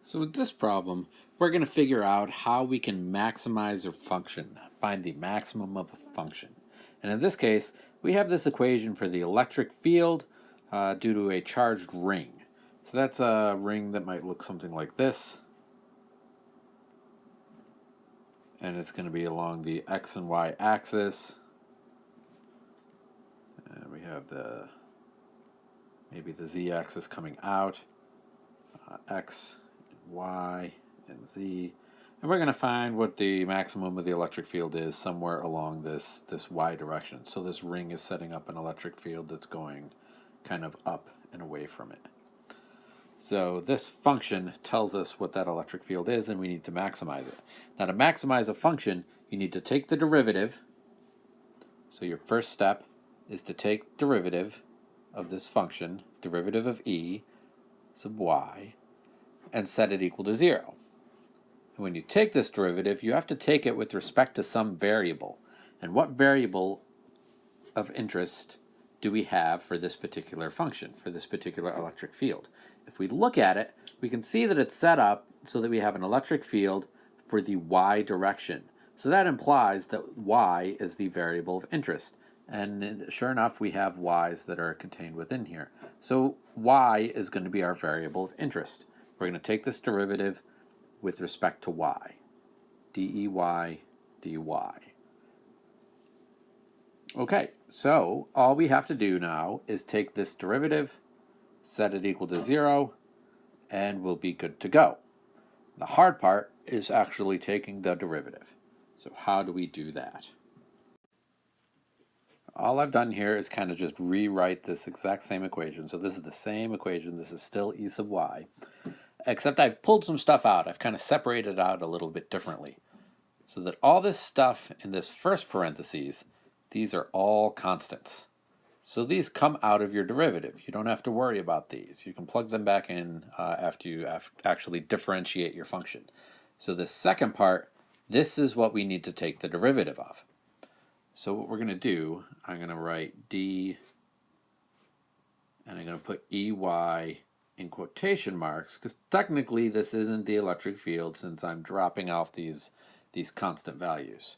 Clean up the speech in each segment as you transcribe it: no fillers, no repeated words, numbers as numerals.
So with this problem, we're going to figure out how we can maximize a function, find the maximum of a function. And in this case, we have this equation for the electric field due to a charged ring. So that's a ring that might look something like this. And it's going to be along the x and y axis. And we have maybe the z-axis coming out, x, y, and z. And we're going to find what the maximum of the electric field is somewhere along this y direction. So this ring is setting up an electric field that's going kind of up and away from it. So this function tells us what that electric field is, and we need to maximize it. Now to maximize a function, you need to take the derivative. So your first step is to take derivative of this function, derivative of e sub y, and set it equal to 0. And when you take this derivative, you have to take it with respect to some variable. And what variable of interest do we have for this particular function, for this particular electric field? If we look at it, we can see that it's set up so that we have an electric field for the y direction. So that implies that y is the variable of interest. And sure enough, we have y's that are contained within here. So y is going to be our variable of interest. We're going to take this derivative with respect to y, dey dy. Okay, so all we have to do now is take this derivative, set it equal to 0, and we'll be good to go. The hard part is actually taking the derivative. So how do we do that? All I've done here is kind of just rewrite this exact same equation. So this is the same equation. This is still e sub y, except I've pulled some stuff out. I've kind of separated it out a little bit differently. So that all this stuff in this first parentheses, these are all constants. So these come out of your derivative. You don't have to worry about these. You can plug them back in after you actually differentiate your function. So the second part, this is what we need to take the derivative of. So what we're going to do, I'm going to write d, and I'm going to put ey in quotation marks, because technically this isn't the electric field since I'm dropping off these constant values.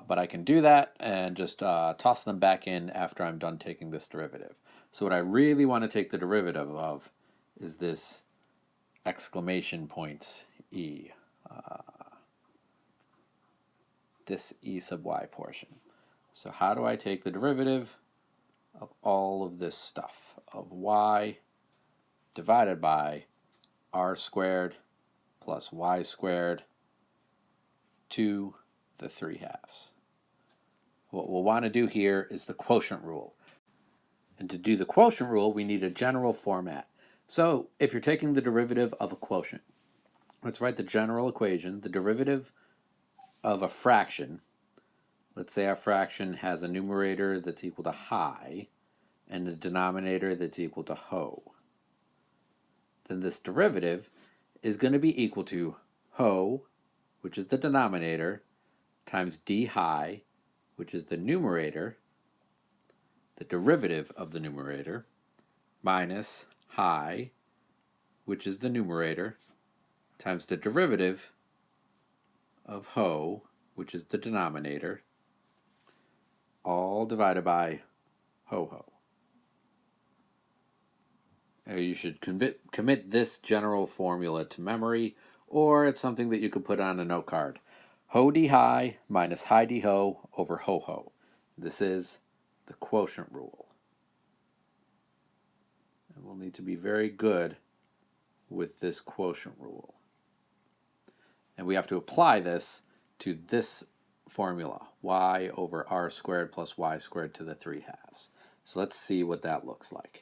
But I can do that and just toss them back in after I'm done taking this derivative. So what I really want to take the derivative of is this exclamation points e, this e sub y portion. So how do I take the derivative of all of this stuff, of y divided by r squared plus y squared to the 3/2. What we'll want to do here is the quotient rule. And to do the quotient rule, we need a general format. So if you're taking the derivative of a quotient, let's write the general equation. The derivative of a fraction, let's say our fraction has a numerator that's equal to high and a denominator that's equal to ho. Then this derivative is going to be equal to ho, which is the denominator, times d high, which is the numerator, the derivative of the numerator, minus high, which is the numerator, times the derivative of ho, which is the denominator, all divided by ho. You should commit this general formula to memory, or it's something that you could put on a note card. Ho d high minus high d ho over ho. This is the quotient rule. And we'll need to be very good with this quotient rule. And we have to apply this to this formula, y over r squared plus y squared to the 3/2. So let's see what that looks like.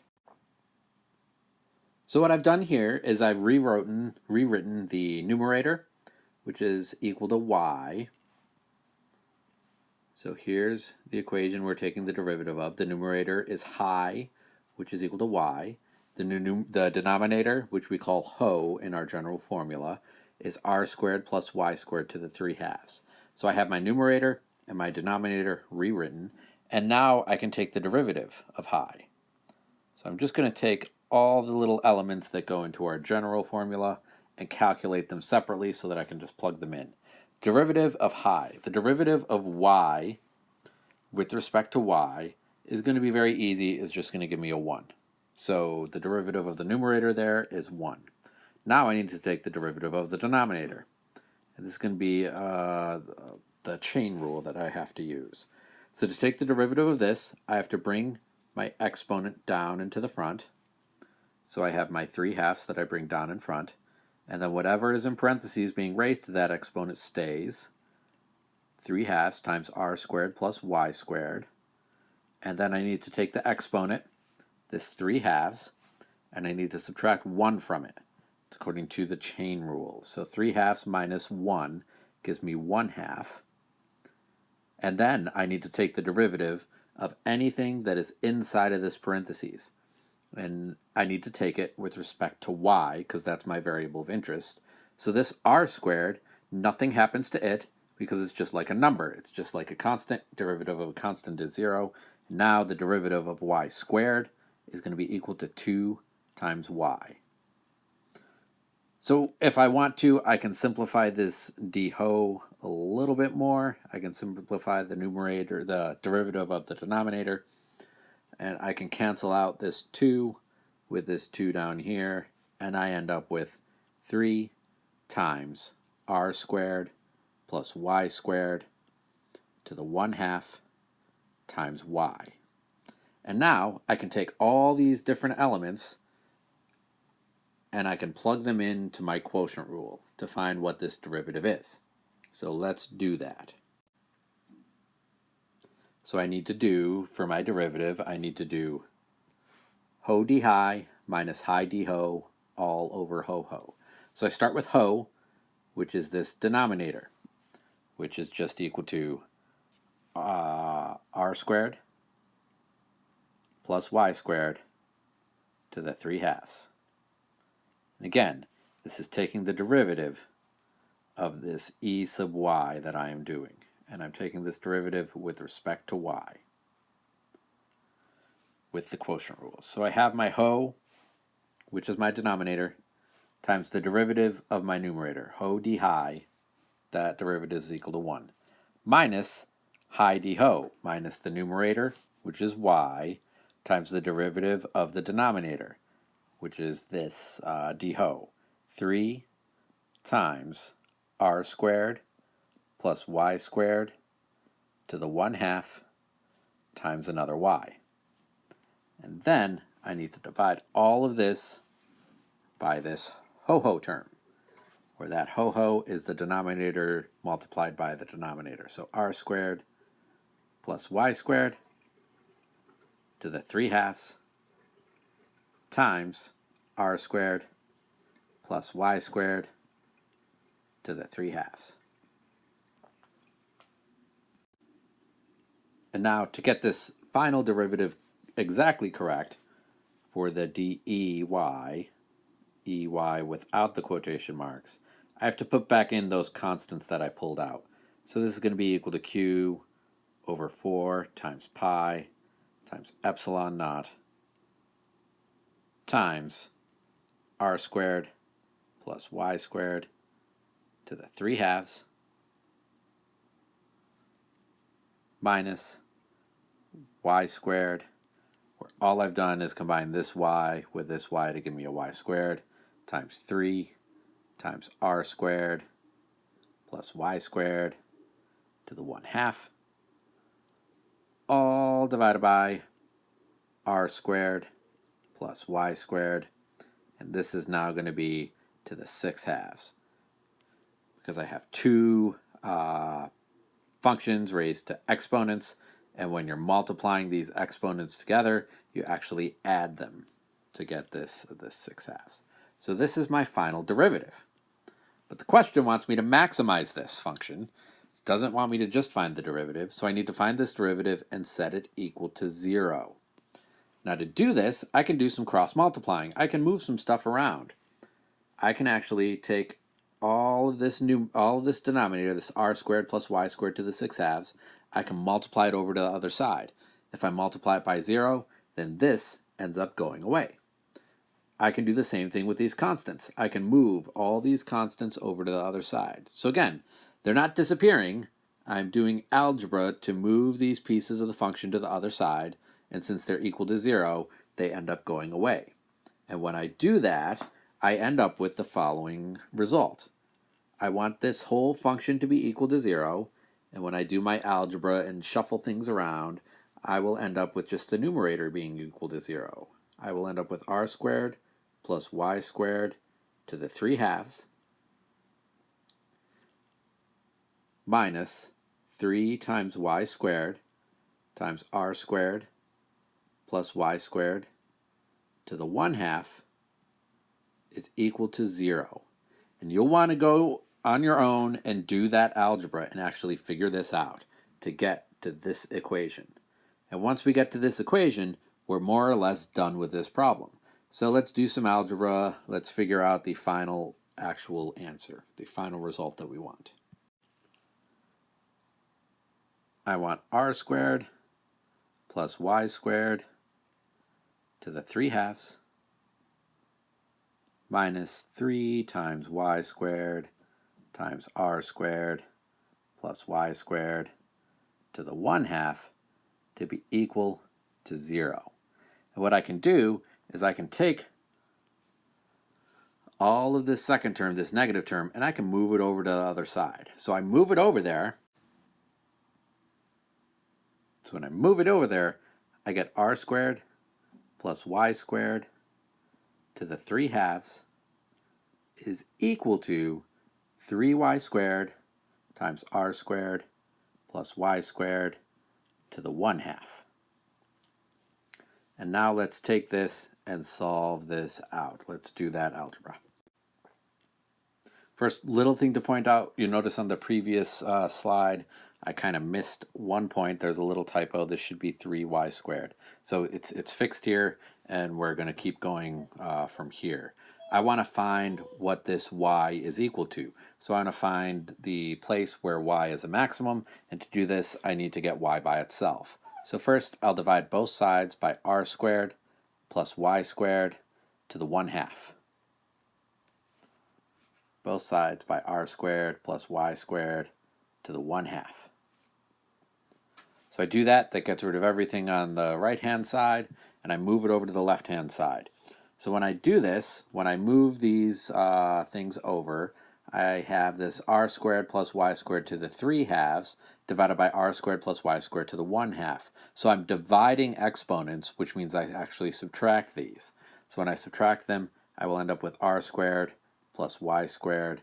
So what I've done here is I've rewritten the numerator, which is equal to y. So here's the equation we're taking the derivative of. The numerator is high, which is equal to y. The denominator, which we call ho in our general formula, is r squared plus y squared to the 3/2. So I have my numerator and my denominator rewritten, and now I can take the derivative of high. So I'm just going to take all the little elements that go into our general formula and calculate them separately so that I can just plug them in. Derivative of high. The derivative of y with respect to y is going to be very easy. It's just going to give me a 1. So the derivative of the numerator there is 1. Now I need to take the derivative of the denominator. And this is going to be the chain rule that I have to use. So to take the derivative of this, I have to bring my exponent down into the front. So I have my 3/2 that I bring down in front. And then whatever is in parentheses being raised to that exponent stays. 3/2 times r squared plus y squared. And then I need to take the exponent, this 3/2, and I need to subtract 1 from it. It's according to the chain rule. So 3/2 minus 1 gives me 1/2. And then I need to take the derivative of anything that is inside of this parentheses. And I need to take it with respect to y, because that's my variable of interest. So this r squared, nothing happens to it, because it's just like a number. It's just like a constant. Derivative of a constant is 0. Now the derivative of y squared is going to be equal to 2 times y. So if I want to, I can simplify this dho a little bit more. I can simplify the numerator, the derivative of the denominator, and I can cancel out this 2 with this 2 down here, and I end up with 3 times r squared plus y squared to the 1/2 times y. And now I can take all these different elements and I can plug them into my quotient rule to find what this derivative is. So let's do that. So I need to do, for my derivative, I need to do ho d high minus high d ho all over ho ho. So I start with ho, which is this denominator, which is just equal to r squared plus y squared to the 3/2. And again, this is taking the derivative of this e sub y that I am doing. And I'm taking this derivative with respect to y with the quotient rule. So I have my ho, which is my denominator, times the derivative of my numerator, ho d high, that derivative is equal to 1, minus high d ho, minus the numerator, which is y, times the derivative of the denominator, which is this d ho, 3 times r squared plus y squared to the 1/2 times another y. And then I need to divide all of this by this ho-ho term, where that ho-ho is the denominator multiplied by the denominator. So r squared plus y squared to the 3/2 times r squared plus y squared to the 3/2. And now to get this final derivative exactly correct for the ey without the quotation marks, I have to put back in those constants that I pulled out. So this is going to be equal to q over 4 times pi times epsilon naught times r squared plus y squared to the 3/2 minus y squared, where all I've done is combine this y with this y to give me a y squared, times 3 times r squared plus y squared to the 1/2, all divided by r squared plus y squared, and this is now going to be to the 6/2, because I have two functions raised to exponents, and when you're multiplying these exponents together, you actually add them to get this 6/2. So this is my final derivative. But the question wants me to maximize this function. It doesn't want me to just find the derivative, so I need to find this derivative and set it equal to 0. Now to do this, I can do some cross multiplying. I can move some stuff around. I can actually take all of this denominator, this r squared plus y squared to the 6/2, I can multiply it over to the other side. If I multiply it by 0, then this ends up going away. I can do the same thing with these constants. I can move all these constants over to the other side. So again, they're not disappearing. I'm doing algebra to move these pieces of the function to the other side, and since they're equal to 0, they end up going away. And when I do that, I end up with the following result. I want this whole function to be equal to 0, and when I do my algebra and shuffle things around, I will end up with just the numerator being equal to 0. I will end up with r squared plus y squared to the 3 halves minus 3 times y squared times r squared plus y squared to the 1 half is equal to 0. And you'll want to go on your own and do that algebra and actually figure this out to get to this equation. And once we get to this equation, we're more or less done with this problem. So let's do some algebra. Let's figure out the final actual answer, the final result that we want. I want r squared plus y squared to the 3 halves minus 3 times y squared times r squared plus y squared to the 1 half to be equal to 0. And what I can do is I can take all of this second term, this negative term, and I can move it over to the other side. So I move it over there. So when I move it over there, I get r squared plus y squared to the 3 halves is equal to 3y squared times r squared plus y squared to the 1 half. And now let's take this and solve this out. Let's do that algebra. First little thing to point out, you notice on the previous slide, I kind of missed one point. There's a little typo. This should be 3y squared. So it's fixed here, and we're going to keep going from here. I want to find what this y is equal to. So I want to find the place where y is a maximum, and to do this, I need to get y by itself. So first, I'll divide both sides by r squared plus y squared to the 1 half. Both sides by r squared plus y squared to the 1 half. So I do that, that gets rid of everything on the right-hand side, and I move it over to the left-hand side. So when I do this, when I move these things over, I have this r squared plus y squared to the 3 halves divided by r squared plus y squared to the 1 half. So I'm dividing exponents, which means I actually subtract these. So when I subtract them, I will end up with r squared plus y squared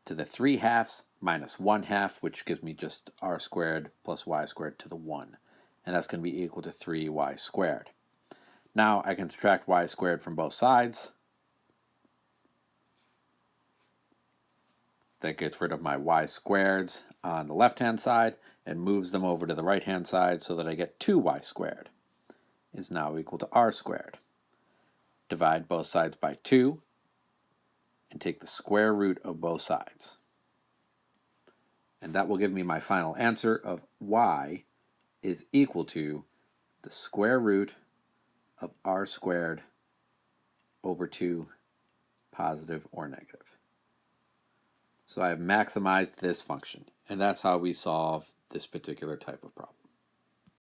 to the 3 halves minus 1 half, which gives me just r squared plus y squared to the 1. And that's going to be equal to 3y squared. Now I can subtract y squared from both sides. That gets rid of my y squareds on the left-hand side and moves them over to the right-hand side so that I get 2y squared is now equal to r squared. Divide both sides by 2 and take the square root of both sides. And that will give me my final answer of y is equal to the square root of r squared over 2, positive or negative. So I have maximized this function, and that's how we solve this particular type of problem.